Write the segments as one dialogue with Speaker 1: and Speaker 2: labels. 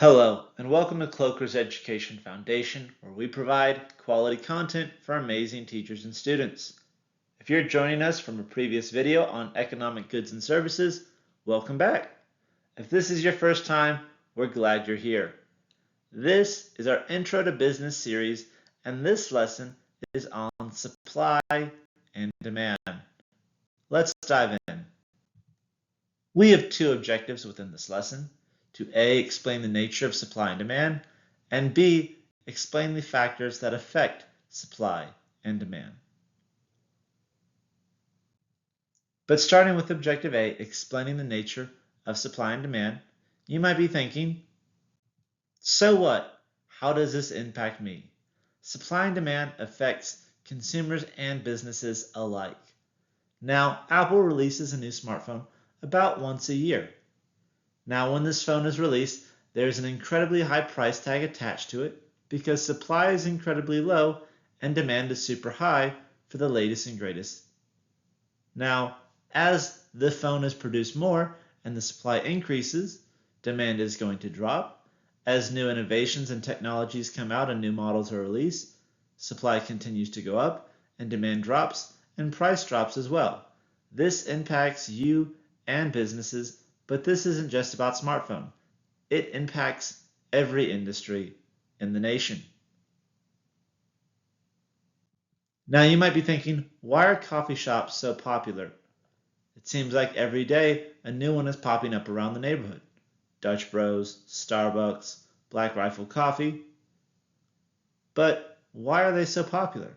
Speaker 1: Hello, and welcome to Kloeker's Education Foundation, where we provide quality content for amazing teachers and students. If you're joining us from a previous video on economic goods and services, welcome back. If this is your first time, we're glad you're here. This is our Intro to Business series, and this lesson is on supply and demand. Let's dive in. We have two objectives within this lesson. To A, explain the nature of supply and demand, and B, explain the factors that affect supply and demand. But starting with objective A, explaining the nature of supply and demand, you might be thinking, so what? How does this impact me? Supply and demand affects consumers and businesses alike. Now, Apple releases a new smartphone about once a year. Now, when this phone is released, there's an incredibly high price tag attached to it because supply is incredibly low and demand is super high for the latest and greatest. Now, as the phone is produced more and the supply increases, demand is going to drop. As new innovations and technologies come out and new models are released, supply continues to go up and demand drops and price drops as well. This impacts you and businesses. But this isn't just about smartphone. It impacts every industry in the nation. Now you might be thinking, why are coffee shops so popular? It seems like every day a new one is popping up around the neighborhood. Dutch Bros, Starbucks, Black Rifle Coffee. But why are they so popular?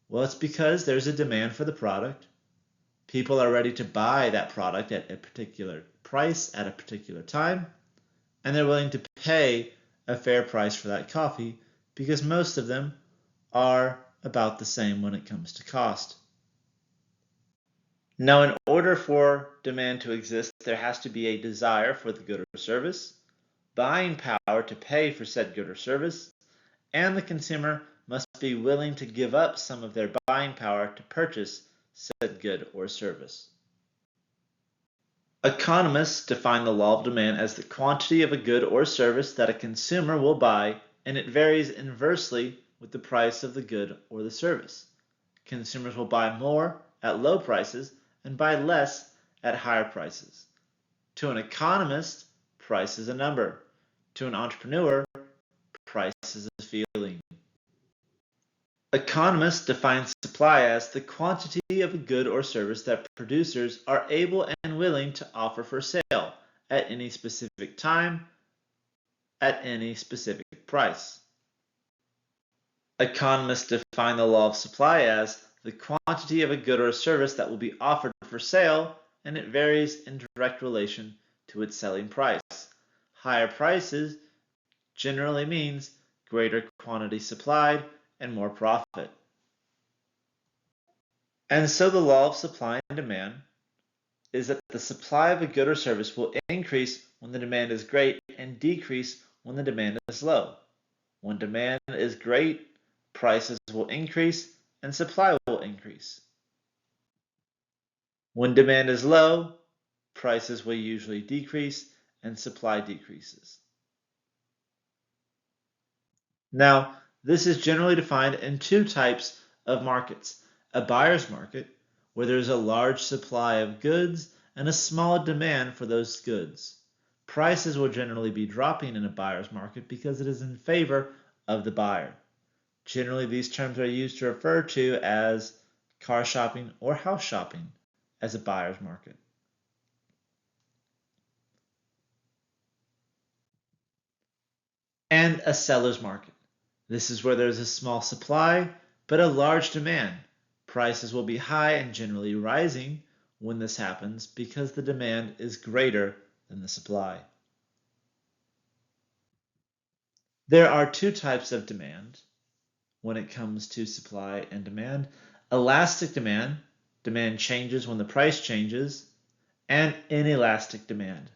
Speaker 1: Well, it's because there's a demand for the product. People are ready to buy that product at a particular price at a particular time, and they're willing to pay a fair price for that coffee because most of them are about the same when it comes to cost. Now, in order for demand to exist, there has to be a desire for the good or service, buying power to pay for said good or service, and the consumer must be willing to give up some of their buying power to purchase said good or service. Economists define the law of demand as the quantity of a good or service that a consumer will buy, and it varies inversely with the price of the good or the service. Consumers will buy more at low prices and buy less at higher prices. To an economist, price is a number. To an entrepreneur, price is a feeling. Economists define supply as the quantity of a good or service that producers are able and willing to offer for sale at any specific time, at any specific price. Economists define the law of supply as the quantity of a good or service that will be offered for sale, and it varies in direct relation to its selling price. Higher prices generally means greater quantity supplied and more profit. And so the law of supply and demand is that the supply of a good or service will increase when the demand is great and decrease when the demand is low. When demand is great, prices will increase and supply will increase. When demand is low, prices will usually decrease and supply decreases. Now, this is generally defined in two types of markets. A buyer's market, where there's a large supply of goods and a small demand for those goods. Prices will generally be dropping in a buyer's market because it is in favor of the buyer. Generally, these terms are used to refer to as car shopping or house shopping as a buyer's market. And a seller's market. This is where there's a small supply, but a large demand. Prices will be high and generally rising when this happens because the demand is greater than the supply. There are two types of demand when it comes to supply and demand. Elastic demand, demand changes when the price changes, and inelastic demand.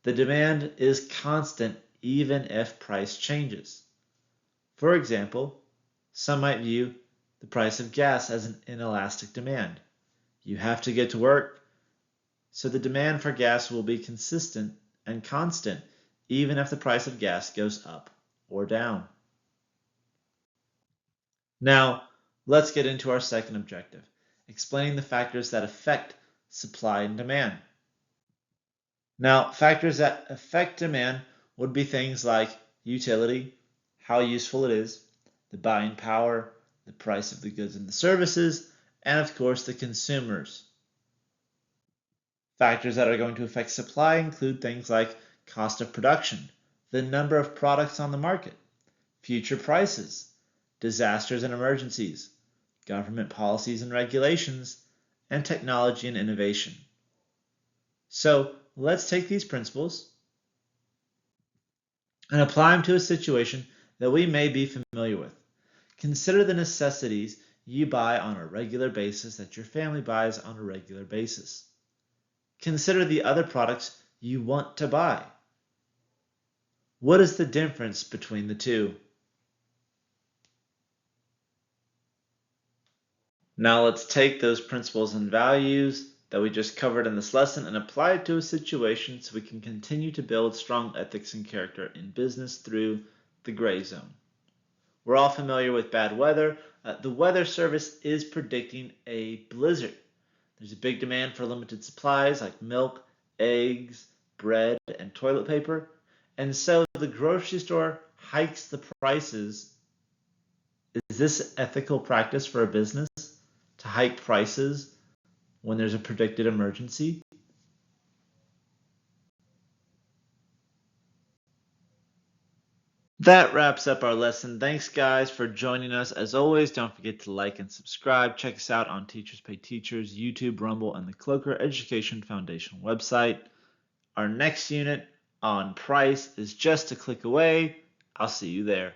Speaker 1: The demand is constant even if price changes. For example, some might view the price of gas as an inelastic demand. You have to get to work, so the demand for gas will be consistent and constant even if the price of gas goes up or down. Now, let's get into our second objective, explaining the factors that affect supply and demand. Now, factors that affect demand would be things like utility, how useful it is, the buying power, the price of the goods and the services, and of course the consumers. Factors that are going to affect supply include things like cost of production, the number of products on the market, future prices, disasters and emergencies, government policies and regulations, and technology and innovation. So let's take these principles and apply them to a situation that we may be familiar with. Consider the necessities you buy on a regular basis that your family buys on a regular basis. Consider the other products you want to buy. What is the difference between the two? Now let's take those principles and values that we just covered in this lesson and apply it to a situation so we can continue to build strong ethics and character in business through the gray zone. We're all familiar with bad weather. The Weather Service is predicting a blizzard. There's a big demand for limited supplies like milk, eggs, bread, and toilet paper. And so the grocery store hikes the prices. Is this ethical practice for a business to hike prices when there's a predicted emergency? That wraps up our lesson. Thanks, guys, for joining us. As always, don't forget to like and subscribe. Check us out on Teachers Pay Teachers, YouTube, Rumble, and the Kloeker Education Foundation website. Our next unit on price is just a click away. I'll see you there.